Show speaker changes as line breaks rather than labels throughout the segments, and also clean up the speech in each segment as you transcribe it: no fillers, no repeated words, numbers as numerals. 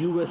US,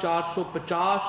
$450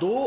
$2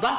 10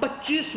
$25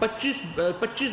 25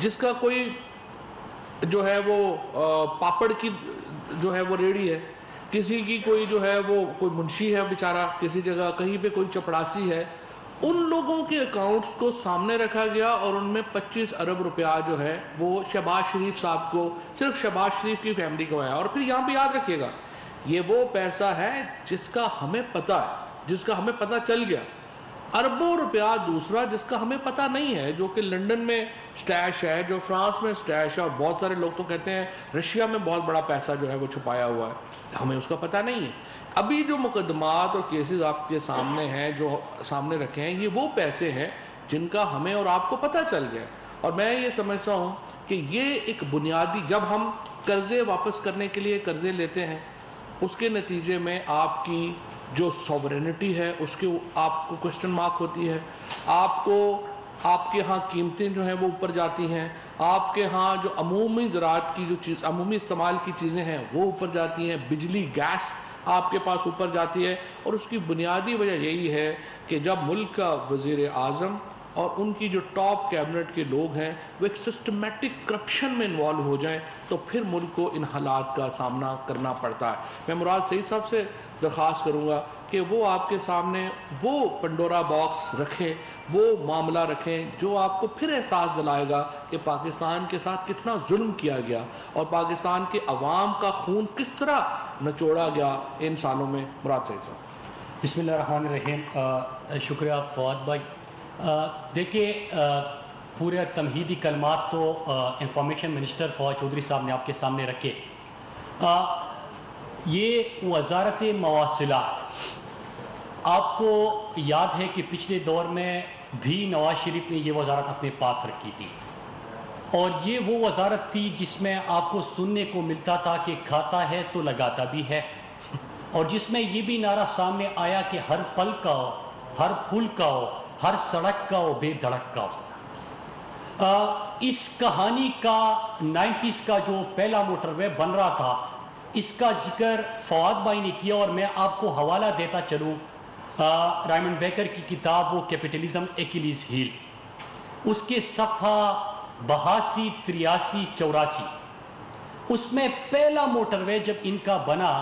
جس کا کوئی جو ہے وہ پاپڑ کی جو ہے وہ ریڑھی ہے، کسی کی کوئی جو ہے وہ کوئی منشی ہے بیچارہ کسی جگہ، کہیں پہ کوئی چپڑاسی ہے، ان لوگوں کے اکاؤنٹس کو سامنے رکھا گیا اور ان میں 25 ارب روپیہ جو ہے وہ شہباز شریف صاحب کو، صرف شہباز شریف کی فیملی کو آیا. اور پھر یہاں پہ یاد رکھیے گا، یہ وہ پیسہ ہے جس کا ہمیں پتہ ہے، جس کا ہمیں پتہ چل گیا. اربوں روپیہ دوسرا جس کا ہمیں پتہ نہیں ہے، جو کہ لنڈن میں سٹیش ہے، جو فرانس میں سٹیش ہے، اور بہت سارے لوگ تو کہتے ہیں رشیا میں بہت بڑا پیسہ جو ہے وہ چھپایا ہوا ہے، ہمیں اس کا پتہ نہیں ہے. ابھی جو مقدمات اور کیسز آپ کے سامنے ہیں، جو سامنے رکھے ہیں، یہ وہ پیسے ہیں جن کا ہمیں اور آپ کو پتہ چل گیا. اور میں یہ سمجھتا ہوں کہ یہ ایک بنیادی، جب ہم قرضے واپس کرنے کے لیے قرضے لیتے ہیں، اس کے نتیجے میں آپ کی جو سوورینٹی ہے اس کے آپ کو کوسچن مارک ہوتی ہے، آپ کو آپ کے ہاں قیمتیں جو ہیں وہ اوپر جاتی ہیں، آپ کے ہاں جو عمومی زراعت کی جو چیز، عمومی استعمال کی چیزیں ہیں وہ اوپر جاتی ہیں، بجلی گیس آپ کے پاس اوپر جاتی ہے. اور اس کی بنیادی وجہ یہی ہے کہ جب ملک کا وزیر اعظم اور ان کی جو ٹاپ کیبنٹ کے لوگ ہیں وہ ایک سسٹمیٹک کرپشن میں انوالو ہو جائیں تو پھر ملک کو ان حالات کا سامنا کرنا پڑتا ہے. میں مراد سعید صاحب سے درخواست کروں گا کہ وہ آپ کے سامنے وہ پنڈورا باکس رکھیں، وہ معاملہ رکھیں جو آپ کو پھر احساس دلائے گا کہ پاکستان کے ساتھ کتنا ظلم کیا گیا اور پاکستان کے عوام کا خون کس طرح نچوڑا گیا ان سالوں میں. مراد سعید صاحب.
بسم اللہ الرحمن الرحیم. شکریہ فواد بھائی. دیکھیے پورے تمہیدی کلمات تو انفارمیشن منسٹر فواد چودھری صاحب نے آپ کے سامنے رکھے. یہ وزارت مواصلات، آپ کو یاد ہے کہ پچھلے دور میں بھی نواز شریف نے یہ وزارت اپنے پاس رکھی تھی، اور یہ وہ وزارت تھی جس میں آپ کو سننے کو ملتا تھا کہ کھاتا ہے تو لگاتا بھی ہے، اور جس میں یہ بھی نعرہ سامنے آیا کہ ہر پل کا ہو، ہر پل کا ہو، ہر سڑک کا ہو، بے دھڑک کا ہو. اس کہانی کا 90s کا جو پہلا موٹر وے بن رہا تھا، اس کا ذکر فواد بھائی نے کیا، اور میں آپ کو حوالہ دیتا چلوں رائمنڈ بیکر کی کتاب وہ کیپٹلزم ایکیلیز ہیل، اس کے صفحہ 82، 83، 84، اس میں پہلا موٹر وے جب ان کا بنا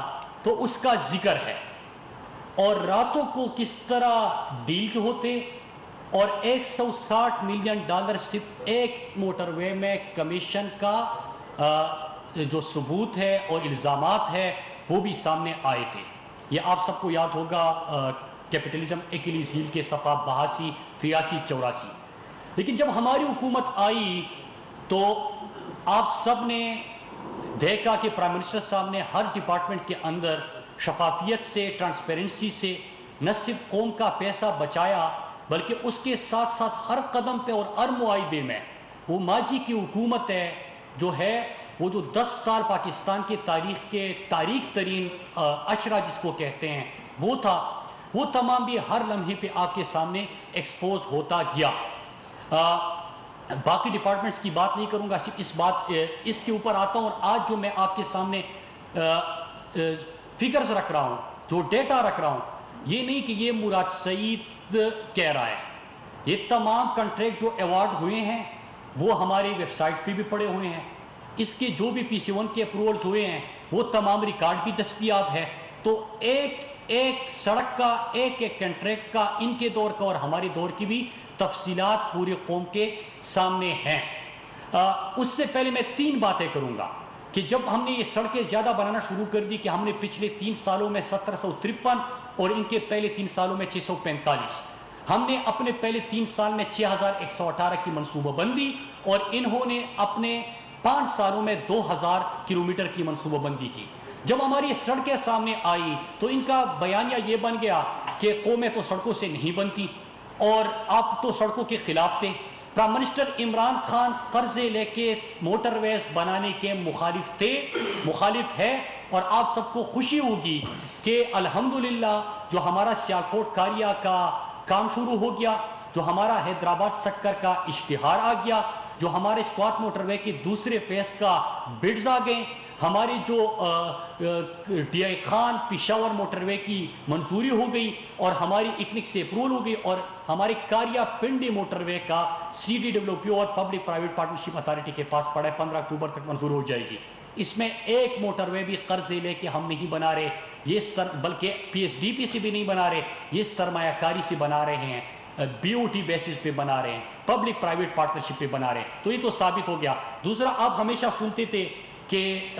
تو اس کا ذکر ہے، اور راتوں کو کس طرح ڈیل ہوتے، اور $160 ملین صرف ایک موٹر وے میں کمیشن کا جو ثبوت ہے اور الزامات ہے وہ بھی سامنے آئے تھے. یہ آپ سب کو یاد ہوگا کیپٹلزم ایکیلیز ہیل کے صفحہ 82، 83، 84. لیکن جب ہماری حکومت آئی تو آپ سب نے دیکھا کہ پرائم منسٹر صاحب نے ہر ڈپارٹمنٹ کے اندر شفافیت سے، ٹرانسپیرنسی سے نہ صرف قوم کا پیسہ بچایا بلکہ اس کے ساتھ ساتھ ہر قدم پہ اور ہر معاہدے میں وہ ماضی کی حکومت ہے جو ہے وہ جو 10 سال پاکستان کی تاریخ کے تاریک ترین اشرا جس کو کہتے ہیں وہ تھا، وہ تمام بھی ہر لمحے پہ آپ کے سامنے ایکسپوز ہوتا گیا. باقی ڈپارٹمنٹس کی بات نہیں کروں گا، صرف اس کے اوپر آتا ہوں. اور آج جو میں آپ کے سامنے فگرز رکھ رہا ہوں، جو ڈیٹا رکھ رہا ہوں، یہ نہیں کہ یہ مراد سعید کہہ رہا ہے. یہ تمام کنٹریکٹ جو ایوارڈ ہوئے ہیں وہ ہماری ویب سائٹ پہ بھی پڑے ہوئے ہیں. اس کے جو بھی PC1 کے اپروولز ہوئے ہیں وہ تمام ریکارڈ بھی دستیاب ہے. تو ایک ایک سڑک کا، ایک ایک کنٹریکٹ کا، ان کے دور کا اور ہمارے دور کی بھی تفصیلات پوری قوم کے سامنے ہیں. اس سے پہلے میں 3 باتیں کروں گا کہ جب ہم نے یہ سڑکیں زیادہ بنانا شروع کر دی کہ ہم نے پچھلے 3 سالوں میں 1753 اور ان کے پہلے 3 سالوں میں 645، ہم نے اپنے پہلے 3 سال میں 6118 کی منصوبہ بندی، اور انہوں نے اپنے 5 سالوں میں 2000 کلومیٹر کی منصوبہ بندی کی. جب ہماری سڑکیں سامنے آئی تو ان کا بیانیہ یہ بن گیا کہ قومیں تو سڑکوں سے نہیں بنتی اور آپ تو سڑکوں کے خلاف تھے. پرائم منسٹر عمران خان قرضے لے کے موٹر ویز بنانے کے مخالف تھے، مخالف ہے، اور آپ سب کو خوشی ہوگی کہ الحمدللہ جو ہمارا سیالکوٹ کاریا کا کام شروع ہو گیا، جو ہمارا حیدرآباد سکر کا اشتہار آ گیا، جو ہمارے اسکواٹ موٹر وے کے دوسرے فیز کا بڈز آ گئے. ہماری جو T I Khan Peshawar motorway کی منظوری ہو گئی اور ہماری اکنک سے اپروول ہو گئی اور ہماری کاریا پنڈی موٹر وے کا CDWPO اور پبلک پرائیویٹ پارٹنرشپ اتھارٹی کے پاس پڑا ہے، 15 اکتوبر تک منظور ہو جائے گی۔ اس میں ایک موٹر وے بھی قرض لے کے ہم نہیں بنا رہے، بلکہ PSDP سے بھی نہیں بنا رہے، یہ سرمایہ کاری سے بنا رہے ہیں، BOT بیسس پہ بنا رہے ہیں، پبلک پرائیویٹ پارٹنرشپ پہ بنا رہے ہیں۔ تو یہ تو ثابت ہو گیا۔ دوسرا، آپ ہمیشہ سنتے تھے کہ